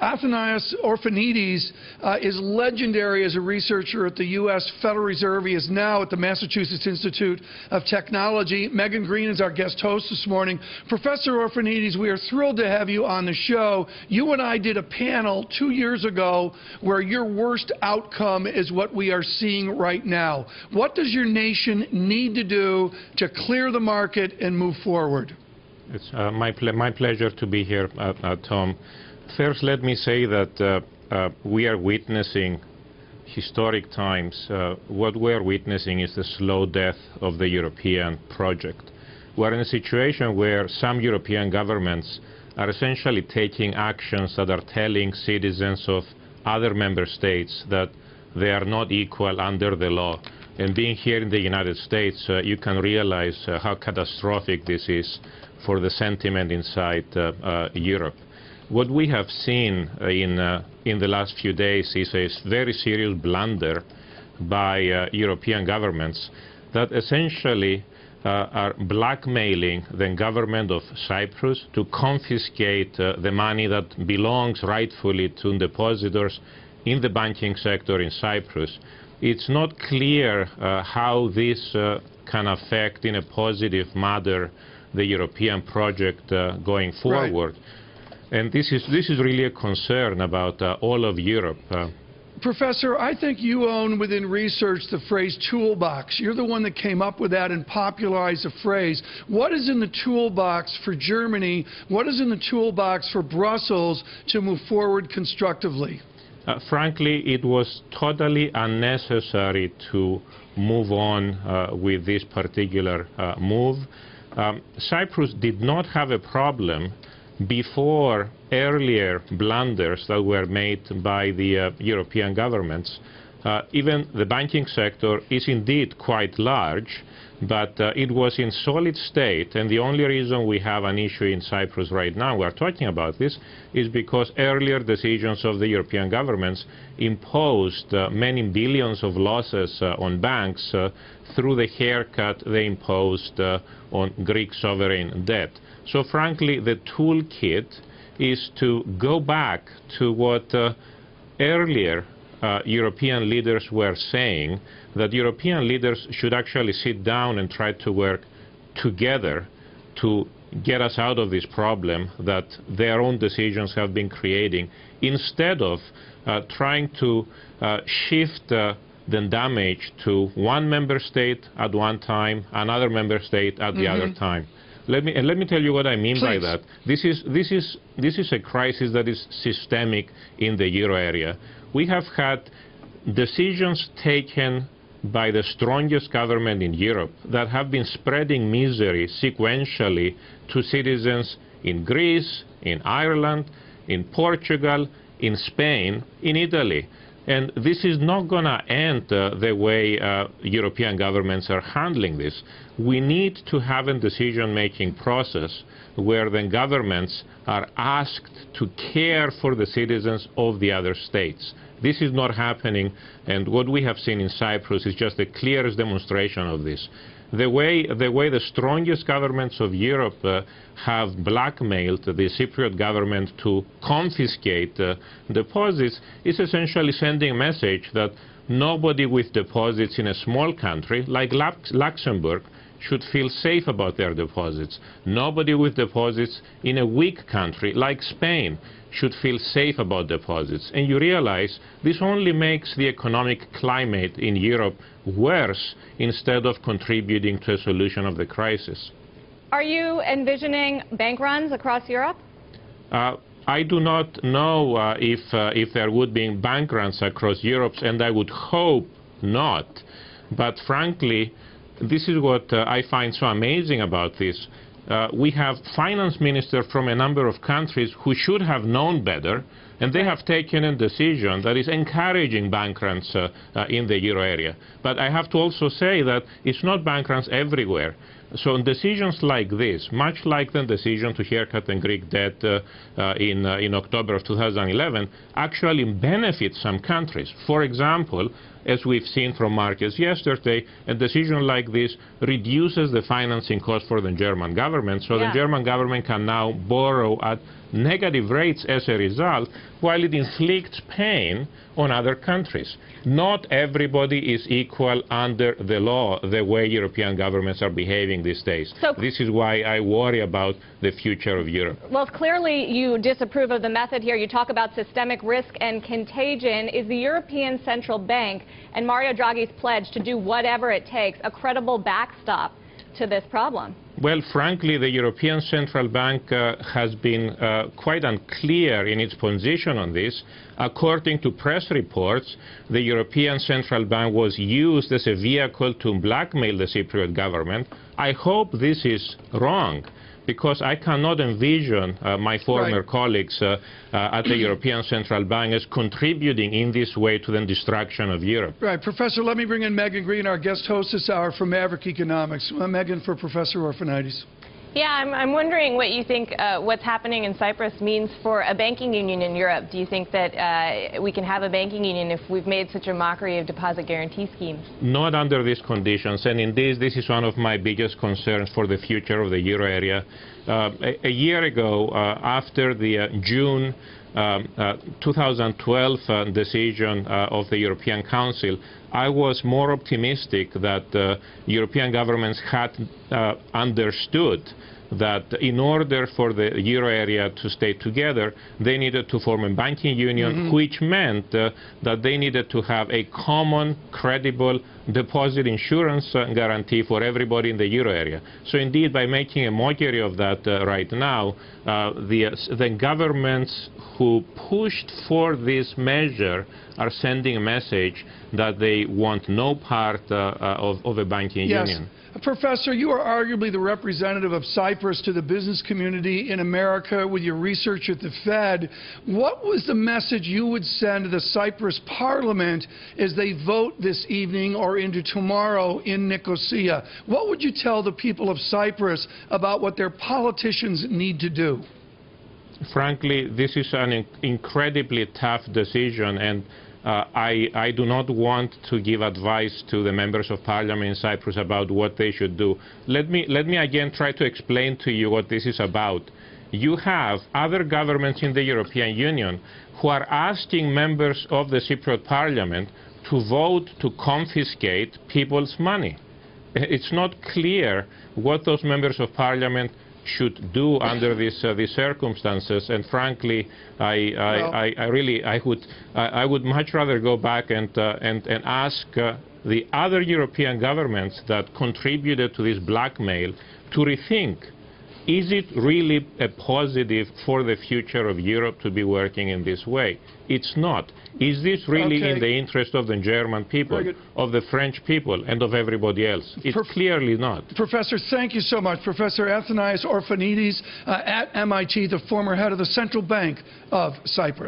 Athanasios Orphanides is legendary as a researcher at the U.S. Federal Reserve. He is now at the Massachusetts Institute of Technology. Megan Green is our guest host this morning. Professor Orphanides, we are thrilled to have you on the show. You and I did a panel 2 years ago where your worst outcome is what we are seeing right now. What does your nation need to do to clear the market and move forward? It's my pleasure to be here, Tom. First, let me say that we are witnessing historic times. What we are witnessing is the slow death of the European project. We're in a situation where some European governments are essentially taking actions that are telling citizens of other member states that they are not equal under the law. And being here in the United States, you can realize how catastrophic this is for the sentiment inside Europe. What we have seen in the last few days is a very serious blunder by European governments that essentially are blackmailing the government of Cyprus to confiscate the money that belongs rightfully to depositors in the banking sector in Cyprus. It's not clear how this can affect in a positive manner the European project going forward. Right. And this is really a concern about all of Europe. Professor, I think you own within research the phrase toolbox. You're the one that came up with that and popularized the phrase. What is in the toolbox for Germany? What is in the toolbox for Brussels to move forward constructively? Frankly, it was totally unnecessary to move on with this particular move. Cyprus did not have a problem before earlier blunders that were made by the European governments. Even the banking sector is indeed quite large, but it was in solid state, and the only reason we have an issue in Cyprus right now, we're talking about this, is because earlier decisions of the European governments imposed many billions of losses on banks through the haircut they imposed on Greek sovereign debt. So frankly, the toolkit is to go back to what earlier European leaders were saying, that European leaders should actually sit down and try to work together to get us out of this problem that their own decisions have been creating, instead of trying to shift the damage to one member state at one time, another member state at the other time. Let me tell you what I mean by that. This is a crisis that is systemic in the euro area. We have had decisions taken by the strongest government in Europe that have been spreading misery sequentially to citizens in Greece, in Ireland, in Portugal, in Spain, in Italy. And this is not going to end the way European governments are handling this. We need to have a decision-making process where the governments are asked to care for the citizens of the other states. This is not happening, and what we have seen in Cyprus is just the clearest demonstration of this. The way the strongest governments of Europe have blackmailed the Cypriot government to confiscate deposits is essentially sending a message that nobody with deposits in a small country like Luxembourg should feel safe about their deposits. Nobody with deposits in a weak country like Spain should feel safe about deposits. And you realize this only makes the economic climate in Europe worse instead of contributing to a solution of the crisis. Are you envisioning bank runs across Europe? I do not know if there would be bank runs across Europe, and I would hope not. But frankly, this is what I find so amazing about this. We have finance ministers from a number of countries who should have known better, and they have taken a decision that is encouraging bank runs in the euro area. But I have to also say that it's not bank runs everywhere. So decisions like this, much like the decision to haircut the Greek debt in October of 2011, actually benefit some countries. For example, as we've seen from markets yesterday, a decision like this reduces the financing cost for the German government, so the German government can now borrow at negative rates as a result, while it inflicts pain on other countries. Not everybody is equal under the law, the way European governments are behaving these days. So this is why I worry about the future of Europe. Well, clearly you disapprove of the method here. You talk about systemic risk and contagion. Is the European Central Bank and Mario Draghi's pledge to do whatever it takes a credible backstop to this problem? Well, frankly, the European Central Bank has been quite unclear in its position on this. According to press reports, the European Central Bank was used as a vehicle to blackmail the Cypriot government. I hope this is wrong, because I cannot envision my former colleagues at the European Central Bank as contributing in this way to the destruction of Europe. Right. Professor, let me bring in Megan Green, our guest host this hour from Maverick Economics. Megan, for Professor Orphanides. Yeah, I'm wondering what you think what's happening in Cyprus means for a banking union in Europe. Do you think that we can have a banking union if we've made such a mockery of deposit guarantee schemes? Not under these conditions, and indeed this is one of my biggest concerns for the future of the euro area. A year ago, after the June 2012 decision of the European Council, I was more optimistic that European governments had understood that in order for the euro area to stay together, they needed to form a banking union, which meant that they needed to have a common, credible deposit insurance guarantee for everybody in the euro area. So indeed, by making a mockery of that right now, the governments who pushed for this measure are sending a message that they want no part of a banking union. Professor, you are arguably the representative of Cyprus to the business community in America with your research at the Fed. What was the message you would send to the Cyprus Parliament as they vote this evening or into tomorrow in Nicosia? What would you tell the people of Cyprus about what their politicians need to do? Frankly, this is an incredibly tough decision, and I do not want to give advice to the members of parliament in Cyprus about what they should do. Let me again try to explain to you what this is about. You have other governments in the European Union who are asking members of the Cypriot parliament to vote to confiscate people's money. It's not clear what those members of parliament should do under these circumstances, and frankly, I would much rather go back and ask the other European governments that contributed to this blackmail to rethink: is it really a positive for the future of Europe to be working in this way? It's not. Is this really in the interest of the German people, of the French people, and of everybody else? It's clearly not. Professor, thank you so much. Professor Athanasios Orphanides at MIT, the former head of the Central Bank of Cyprus.